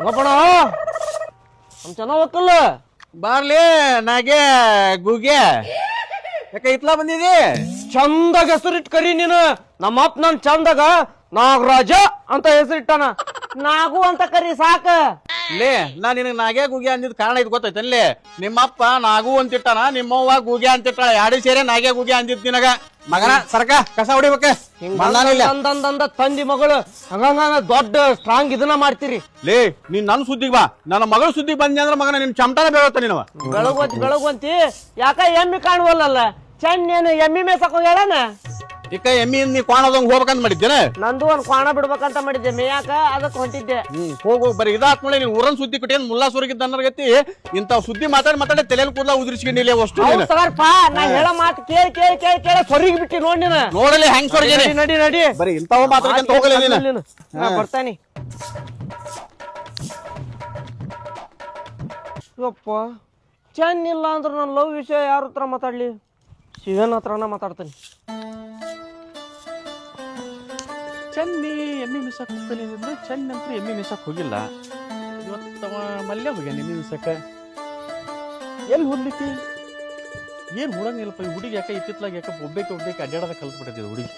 ಹೋಗೋಣ ನಮ್ ಚೆನ್ನಾಗ್ ಹೋಗಲ್ಲ ಬಾರ್ಲಿ ನಾಗೆ ಗೂಗೆ ಯಾಕ ಇತ್ಲಾ ಬಂದಿದಿ ಚಂದಾಗ ಹೆಸರಿಟ್ ಕರಿ ನೀನು ನಮ್ಮ ಅಪ್ಪ ನನ್ ಚಂದಾಗ ನಾಗರಾಜ ಅಂತ ಹೆಸರಿಟ್ಟಾನ ನಾಗು ಅಂತ ಕರಿ ಸಾಕ ಲೇ ನಾ ನಿನಗ್ ನಾಗೆ ಗೂಗೆ ಅಂದಿದ್ ಕಾರಣ ಇದು ಗೊತ್ತೈತನ್ಲಿ ನಿಮ್ಮಪ್ಪ ನಾಗು ಅಂತಿಟ್ಟಾನ ನಿಮ್ಮವ್ವ ಗೂಗೆ ಅಂತಿಟ್ಟಾಳ ಯಾಡಿ ಸೇರೆ ನಾಗೆ ಗೂಗೆ ಅಂದಿದ್ ನಿನಗ ಮಗನ ಸರ್ಕ ಕಸ ಹೊಡಿಬೇಕ ಅಂದಂದ ತಂದಿ ಮಗಳು ಹಂಗಂಗ ದೊಡ್ಡ ಸ್ಟ್ರಾಂಗ್ ಇದನ್ನ ಮಾಡ್ತೀರಿ ಲೇ ನೀನ್ ನನ್ ಸುದ್ದಿಗ್ ಬಾ ನನ್ನ ಮಗಳ ಸುದ್ದಿಗ್ ಬಂದಿ ಅಂದ್ರ ಮಗನ ನಿನ್ ಚಮಟನ ಬೇವತ್ತ ನೀನವ ಬೆಳಗುವಂತಿ ಯಾಕ ಎಮ್ಮಿ ಕಾಣುವಲ್ಲ ಚೆನ್ನ ಏನು ಎಮ್ಮಿ ಮೇಸಕ್ ಹೋಗ್ಯಾಳನ ಇಕ್ಕ ಎಮ್ಮಿ ನೀ ಕೋಣದಂಗ್ ಹೋಗ್ಬೇಕಂತ ಮಾಡಿದ್ದೇನೆ ನಂದು ಒಂದ್ ಕ್ವಾಣ ಬಿಡ್ಬೇಕಂತ ಮಾಡಿದ್ದೆ ಮೇಯಾಕ ಅದಕ್ಕೆ ಹೊಂಟಿದ್ದೆ ಹೋಗು ಬರೀ ಇದಾತ್ ನೋಡಿ ನೀನ್ ಊರನ್ ಸುದ್ದಿ ಕೊಟ್ಟೇನ್ ಮುಲ್ಲಾ ಸುರಗಿದ್ದ ಅನ್ನರ್ಗತಿ ಇಂತ ಸುದ್ದಿ ಮಾತಾಡಿ ತಲೆಯಲ್ಲಿ ಕೂದಲ ಉದುರಿಸ್ಕೊಂಡಿಲ್ಲ ಅಷ್ಟು ನಾ ಹೇಳೋ ಮಾತು ಕೇಳಿ ಸೊರಿಗಿ ಬಿಟ್ಟಿ ನೋಡಿ ನೀನು ನೋಡಲಿ ಹೆಂಗ್ ಸೊರಗಿ ನಡಿ ನಡಿ ಬರೀ ಇಂಥವ ಮಾತಾಡ್ಕೊಂತ ಹೋಗಲ್ಲ ನೀನು ಬರ್ತಾನಿ ಯಪ್ಪ ಚೆನ್ನಿಲ್ಲ ಅಂದ್ರೆ ನನ್ನ ಲವ್ ವಿಷಯ ಯಾರ ಹತ್ರ ಮಾತಾಡ್ಲಿ ಶಿವನ್ ಹತ್ರನ ಮಾತಾಡ್ತಾನೆ ಚೆನ್ನಿ ಎಮ್ಮಿ ಮಿಸಕ್ ಹೋಗ್ತಾನೆ ಚೆನ್ನ ಅಂತ ಎಮ್ಮಿ ಮಿಸಕ್ ಹೋಗಿಲ್ಲ ಇವತ್ತವ ಮಲ್ಯ ಹೋಗ್ಯಾನ ಎಮ್ಮಿ ಮಿಸಕ್ಕ ಎಲ್ಲಿ ಹೋಗ್ಲಿಕ್ಕೆ ಏನ್ ಹುಡಂಗಿಲ್ಲಪ್ಪ ಈ ಹುಡುಗಿ ಯಾಕೆ ಇತ್ತಿತ್ಲಾಗ ಯಾಕೆ ಒಬ್ಬೇಕೆ ಅಡ್ಡಾಡದ ಕಲ್ತ್ಬಿಟ್ಟಿದೆ ಹುಡುಗಿ